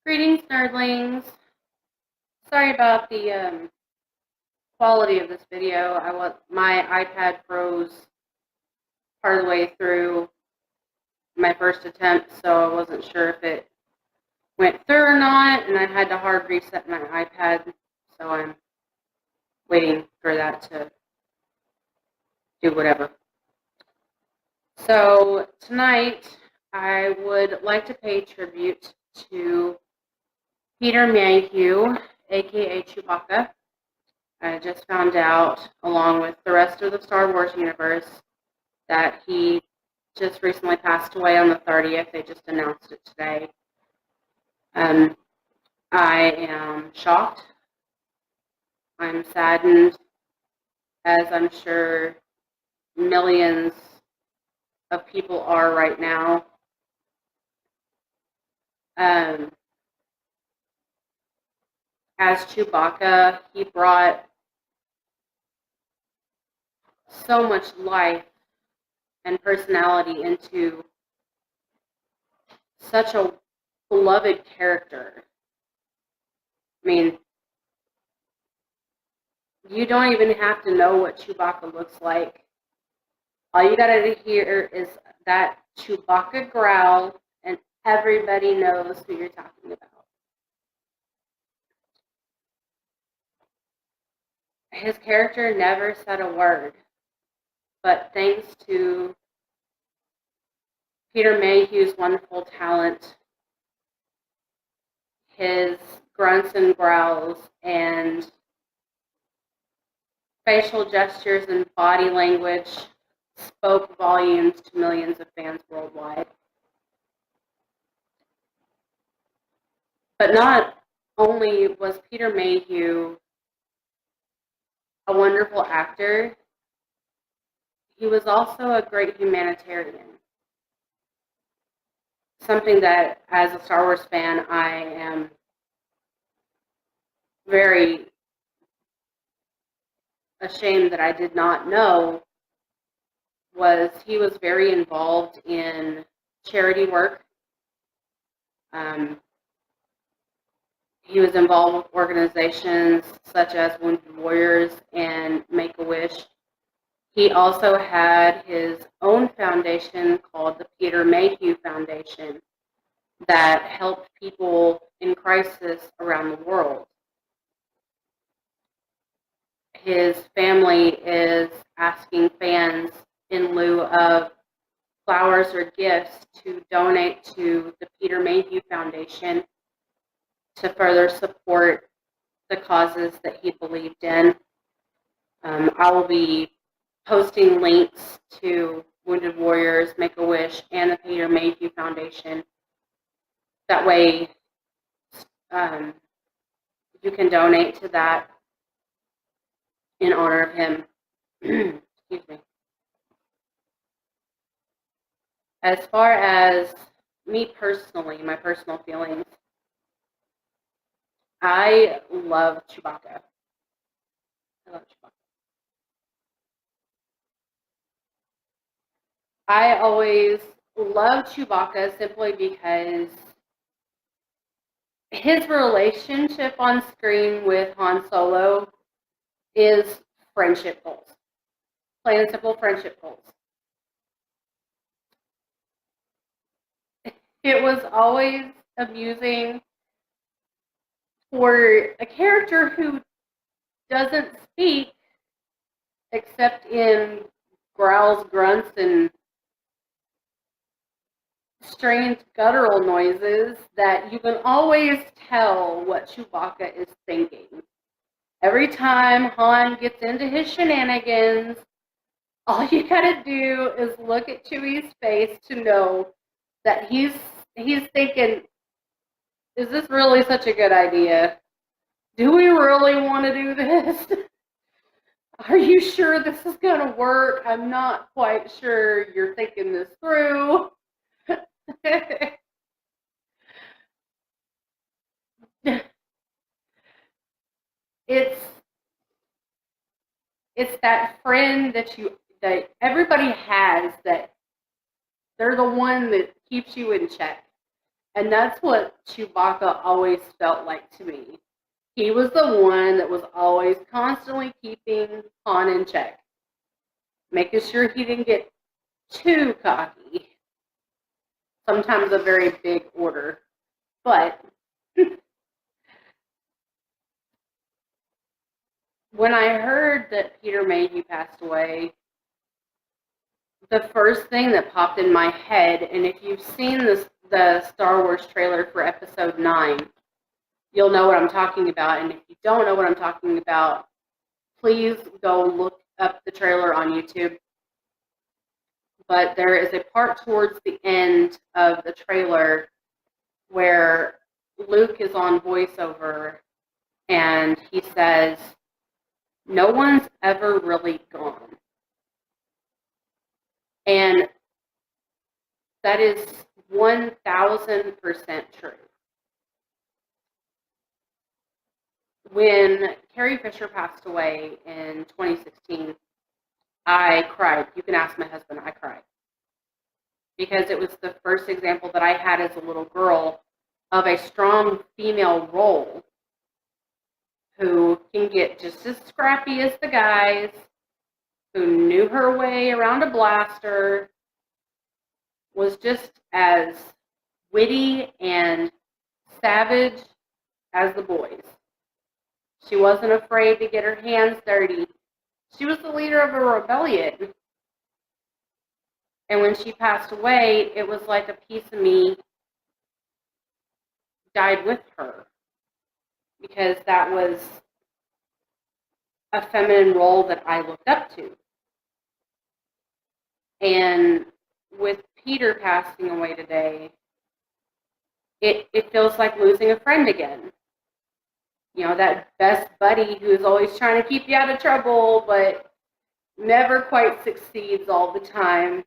Greetings, nerdlings. Sorry about the quality of this video. My iPad froze part of the way through my first attempt, so I wasn't sure if it went through or not, and I had to hard reset my iPad, so I'm waiting for that to do whatever. So tonight, I would like to pay tribute to Peter Mayhew, aka Chewbacca. I just found out, along with the rest of the Star Wars universe, that he just recently passed away on the 30th. They just announced it today. I am shocked. I'm saddened, as I'm sure millions of people are right now. As Chewbacca, he brought so much life and personality into such a beloved character. I mean, you don't even have to know what Chewbacca looks like. All you gotta hear is that Chewbacca growl, and everybody knows who you're talking about. His character never said a word, but thanks to Peter Mayhew's wonderful talent, his grunts and growls and facial gestures and body language spoke volumes to millions of fans worldwide. But not only was Peter Mayhew a wonderful actor, he was also a great humanitarian. Something that, as a Star Wars fan, I am very ashamed that I did not know, was he was very involved in charity work. He was involved with organizations such as Wounded Warriors and Make-A-Wish. He also had his own foundation called the Peter Mayhew Foundation that helped people in crisis around the world. His family is asking fans, in lieu of flowers or gifts, to donate to the Peter Mayhew Foundation to further support the causes that he believed in. I will be posting links to Wounded Warriors, Make-A-Wish, and the Peter Mayhew Foundation. That way, you can donate to that in honor of him. Excuse me. As far as me personally, my personal feelings, I love Chewbacca. I love Chewbacca. I always love Chewbacca simply because his relationship on screen with Han Solo is friendship goals. Plain and simple friendship goals. It was always amusing for a character who doesn't speak except in growls, grunts, and strange guttural noises, that you can always tell what Chewbacca is thinking. Every time Han gets into his shenanigans, all you gotta do is look at Chewie's face to know that he's thinking, is this really such a good idea? Do we really want to do this? Are you sure this is going to work? I'm not quite sure you're thinking this through. It's that friend that everybody has, that They're the one that keeps you in check. And that's what Chewbacca always felt like to me. He was the one that was always constantly keeping Han in check, making sure he didn't get too cocky. Sometimes a very big order. But when I heard that Peter Mayhew passed away, the first thing that popped in my head, and if you've seen the Star Wars trailer for Episode 9, you'll know what I'm talking about. And if you don't know what I'm talking about, please go look up the trailer on YouTube. But there is a part towards the end of the trailer where Luke is on voiceover and he says, "No one's ever really gone." And that is 1000% true. When Carrie Fisher passed away in 2016, I cried. You can ask my husband, I cried. Because it was the first example that I had as a little girl of a strong female role who can get just as scrappy as the guys, who knew her way around a blaster, was just as witty and savage as the boys. She wasn't afraid to get her hands dirty. She was the leader of a rebellion. And when she passed away, it was like a piece of me died with her. Because that was a feminine role that I looked up to. And with Peter passing away today, it feels like losing a friend again. You know, that best buddy who's always trying to keep you out of trouble, but never quite succeeds all the time.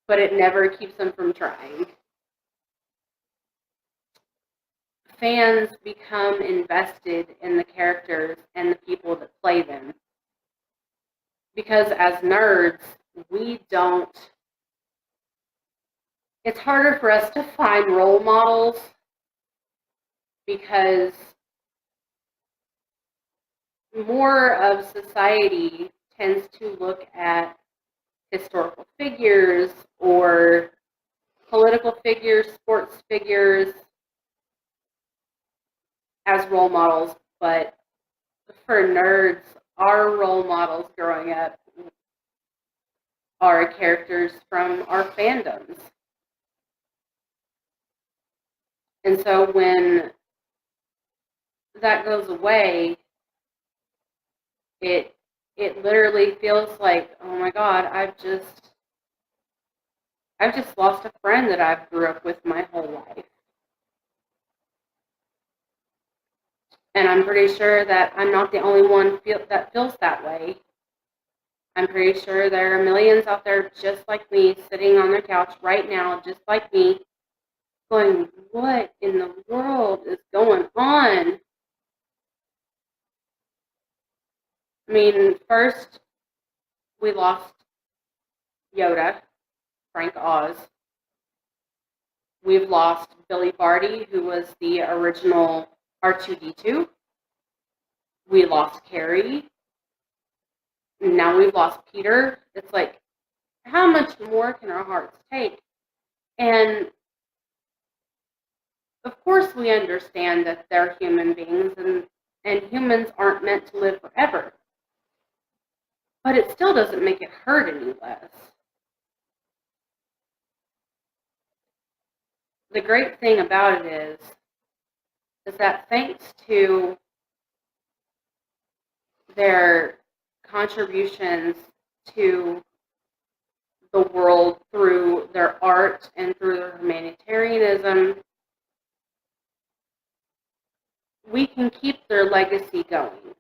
But it never keeps them from trying. Fans become invested in the characters and the people that play them. Because as nerds, it's harder for us to find role models because more of society tends to look at historical figures or political figures, sports figures as role models, but for nerds, our role models growing up are characters from our fandoms. And so when that goes away, it literally feels like, oh my God, I've just lost a friend that I've grew up with my whole life. And I'm pretty sure that I'm not the only one that feels that way. I'm pretty sure there are millions out there just like me, sitting on their couch right now, just like me, going, what in the world is going on? I mean, first, we lost Yoda, Frank Oz. We've lost Billy Barty, who was the original R2-D2. We lost Carrie. Now we've lost Peter. It's like, how much more can our hearts take? And of course we understand that they're human beings and humans aren't meant to live forever. But it still doesn't make it hurt any less. The great thing about it is that thanks to their contributions to the world through their art and through their humanitarianism, we can keep their legacy going.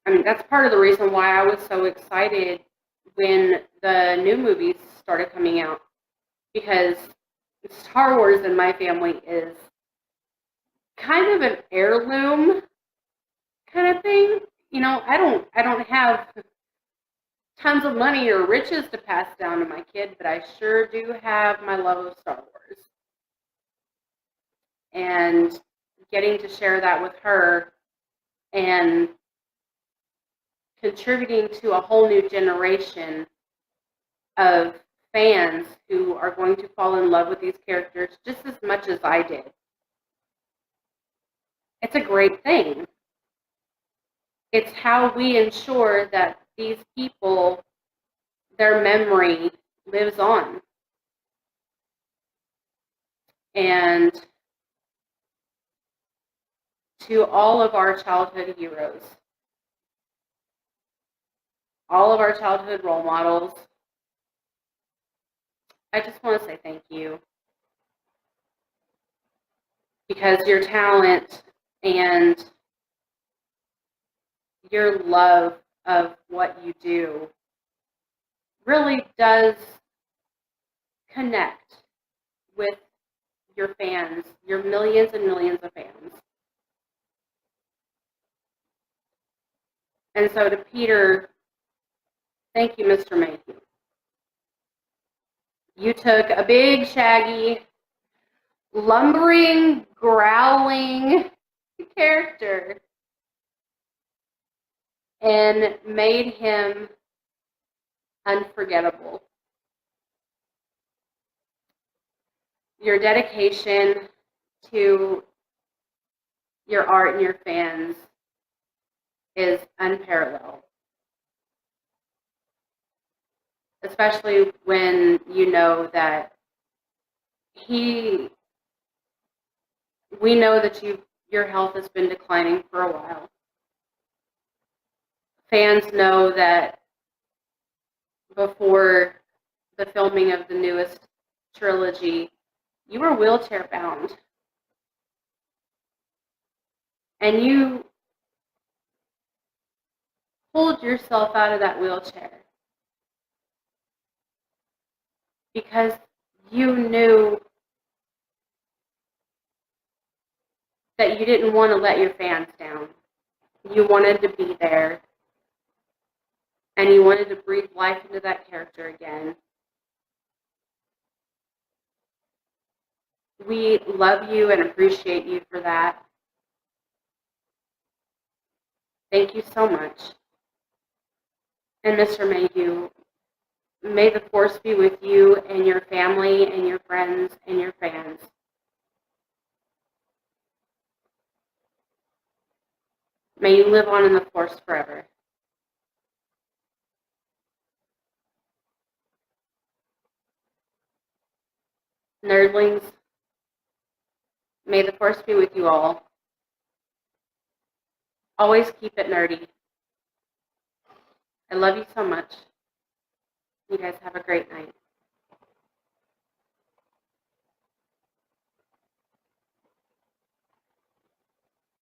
I mean, that's part of the reason why I was so excited when the new movies started coming out, because Star Wars in my family is kind of an heirloom kind of thing. You know, I don't have tons of money or riches to pass down to my kid, but I sure do have my love of Star Wars. And getting to share that with her and contributing to a whole new generation of fans who are going to fall in love with these characters just as much as I did. It's a great thing. It's how we ensure that these people, their memory lives on. And to all of our childhood heroes, all of our childhood role models, I just want to say thank you. Because your talent and your love of what you do really does connect with your fans, your millions and millions of fans. And so to Peter, thank you, Mr. Mayhew. You took a big, shaggy, lumbering, growling character and made him unforgettable. Your dedication to your art and your fans is unparalleled. Especially when you know that we know that your health has been declining for a while. Fans know that before the filming of the newest trilogy, you were wheelchair bound. And you pulled yourself out of that wheelchair because you knew that you didn't want to let your fans down. You wanted to be there. And you wanted to breathe life into that character again. We love you and appreciate you for that. Thank you so much. And Mr. Mayhew, may the Force be with you and your family and your friends and your fans. May you live on in the Force forever. Nerdlings, may the Force be with you all. Always keep it nerdy. I love you so much. You guys have a great night.